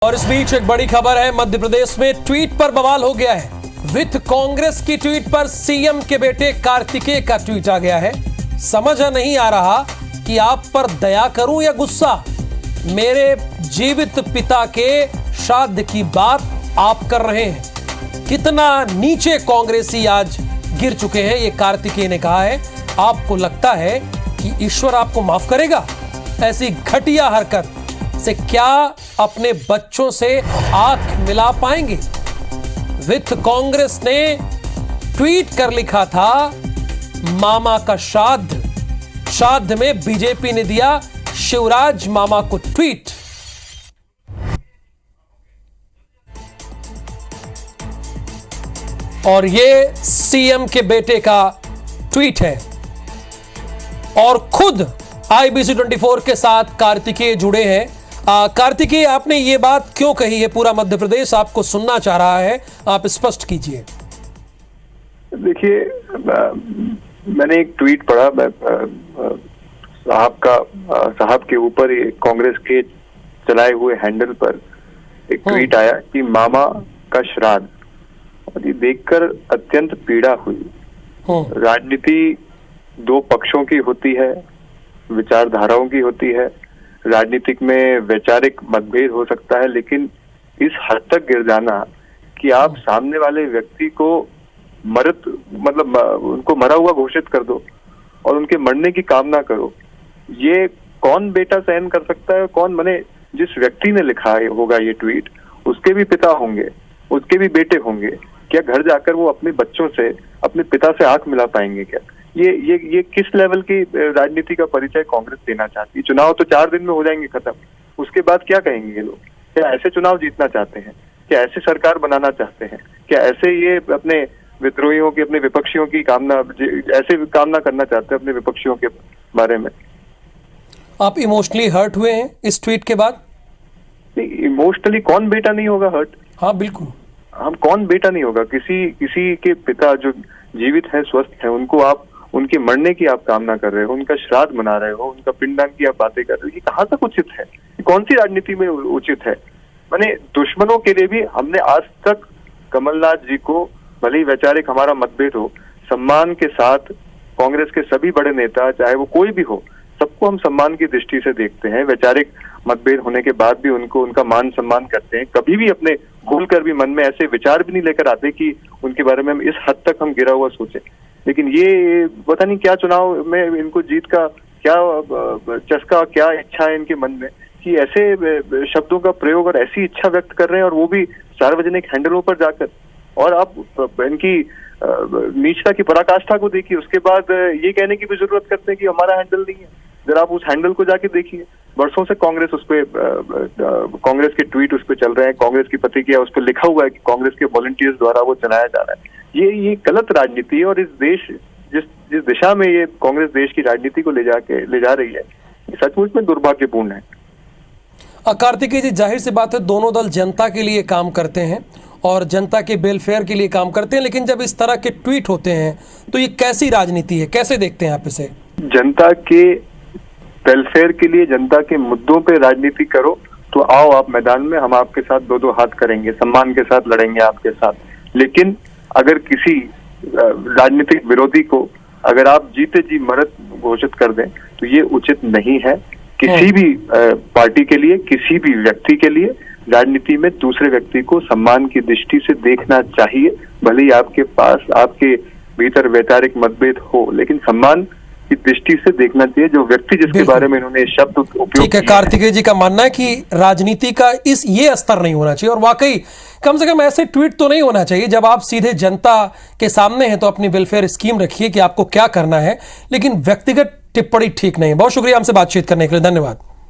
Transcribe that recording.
और इस बीच एक बड़ी खबर है, मध्य प्रदेश में ट्वीट पर बवाल हो गया है। विथ कांग्रेस की ट्वीट पर सीएम के बेटे कार्तिकेय का ट्वीट आ गया है। समझ नहीं आ रहा कि आप पर दया करूं या गुस्सा। मेरे जीवित पिता के श्राद्ध की बात आप कर रहे हैं। कितना नीचे कांग्रेसी आज गिर चुके हैं, ये कार्तिकेय ने कहा है। आपको लगता है कि ईश्वर आपको माफ करेगा? ऐसी घटिया हरकत से क्या अपने बच्चों से आंख मिला पाएंगे? विथ कांग्रेस ने ट्वीट कर लिखा था, मामा का श्राद्ध में बीजेपी ने दिया शिवराज मामा को ट्वीट। और ये सीएम के बेटे का ट्वीट है। और खुद IBC 24 के साथ कार्तिकेय जुड़े हैं। कार्तिकेय, आपने ये बात क्यों कही है? पूरा मध्य प्रदेश आपको सुनना चाह रहा है, आप स्पष्ट कीजिए। देखिए, मैंने एक ट्वीट पढ़ा, साहब के ऊपर कांग्रेस के चलाए हुए हैंडल पर एक ट्वीट आया कि मामा का श्राद्ध, और ये देखकर अत्यंत पीड़ा हुई। राजनीति दो पक्षों की होती है, विचारधाराओं की होती है। राजनीतिक में वैचारिक मतभेद हो सकता है, लेकिन इस हद तक गिर जाना कि आप सामने वाले व्यक्ति को उनको मरा हुआ घोषित कर दो और उनके मरने की कामना करो, ये कौन बेटा सहन कर सकता है? कौन? माने जिस व्यक्ति ने लिखा है होगा ये ट्वीट, उसके भी पिता होंगे, उसके भी बेटे होंगे। क्या घर जाकर वो अपने बच्चों से, अपने पिता से आंख मिला पाएंगे क्या? ये किस लेवल की राजनीति का परिचय कांग्रेस देना चाहती है? चुनाव तो 4 दिन में हो जाएंगे खत्म, उसके बाद क्या कहेंगे ये लोग? क्या ऐसे चुनाव जीतना चाहते हैं? क्या ऐसे सरकार बनाना चाहते हैं? क्या ऐसे ये अपने विद्रोहियों की, अपने विपक्षियों की ऐसे कामना करना चाहते हैं अपने विपक्षियों के बारे में? आप इमोशनली हर्ट हुए हैं इस ट्वीट के बाद? इमोशनली कौन बेटा नहीं होगा हर्ट? हाँ बिल्कुल, हम कौन बेटा नहीं होगा? किसी के पिता जो जीवित है, स्वस्थ है, उनको आप उनके मरने की आप कामना कर रहे हो, उनका श्राद्ध मना रहे हो, उनका पिंडदान की आप बातें कर रहे हो। ये कहाँ तक उचित है? कौन सी राजनीति में उचित है? माने दुश्मनों के लिए भी हमने आज तक कमलनाथ जी को, भले ही वैचारिक हमारा मतभेद हो, सम्मान के साथ कांग्रेस के सभी बड़े नेता, चाहे वो कोई भी हो, सबको हम सम्मान की दृष्टि से देखते हैं। वैचारिक मतभेद होने के बाद भी उनका मान सम्मान करते हैं। कभी भी अपने भूल कर भी मन में ऐसे विचार भी नहीं लेकर आते कि उनके बारे में हम इस हद तक हम गिरा हुआ सोचें। लेकिन ये पता नहीं क्या चुनाव में इनको जीत का क्या चस्का, क्या इच्छा है इनके मन में कि ऐसे शब्दों का प्रयोग और ऐसी इच्छा व्यक्त कर रहे हैं, और वो भी सार्वजनिक हैंडलों पर जाकर। और आप इनकी नीचता की पराकाष्ठा को देखिए, उसके बाद ये कहने की भी जरूरत करते हैं कि हमारा हैंडल नहीं है। जरा आप उस हैंडल को जाके देखिए, वर्षों से कांग्रेस कांग्रेस के ट्वीट उस पर चल रहे हैं, कांग्रेस की प्रतिक्रिया उस पर लिखा हुआ है कि कांग्रेस के वॉलंटियर्स द्वारा वो चलाया जा रहा है। ये गलत राजनीति है, और इस देश जिस दिशा में ये कांग्रेस देश की राजनीति को ले जा रही है, ये सचमुच में दुर्भाग्यपूर्ण है। कार्तिकेय जी, जाहिर सी बात है, दोनों दल जनता के लिए काम करते हैं और जनता के वेलफेयर के लिए काम करते हैं, लेकिन जब इस तरह के ट्वीट होते हैं तो ये कैसी राजनीति है? कैसे देखते हैं आप इसे? जनता के वेलफेयर के लिए, जनता के मुद्दों पे राजनीति करो तो आओ आप मैदान में, हम आपके साथ दो हाथ करेंगे, सम्मान के साथ लड़ेंगे आपके साथ। लेकिन अगर किसी राजनीतिक विरोधी को अगर आप जीते जी मरत घोषित कर दें तो ये उचित नहीं है। किसी भी पार्टी के लिए, किसी भी व्यक्ति के लिए राजनीति में दूसरे व्यक्ति को सम्मान की दृष्टि से देखना चाहिए। भले ही आपके पास, आपके भीतर वैचारिक मतभेद हो, लेकिन सम्मान की दृष्टि से देखना चाहिए जो व्यक्ति जिसके बारे में इन्होंने शब्द उपयोग। ठीक है, कार्तिकेय जी का मानना है कि राजनीति का ये स्तर नहीं होना चाहिए, और वाकई कम से कम ऐसे ट्वीट तो नहीं होना चाहिए। जब आप सीधे जनता के सामने हैं तो अपनी वेलफेयर स्कीम रखिए कि आपको क्या करना है, लेकिन व्यक्तिगत टिप्पणी ठीक नहीं है। बहुत शुक्रिया हमसे बातचीत करने के लिए, धन्यवाद।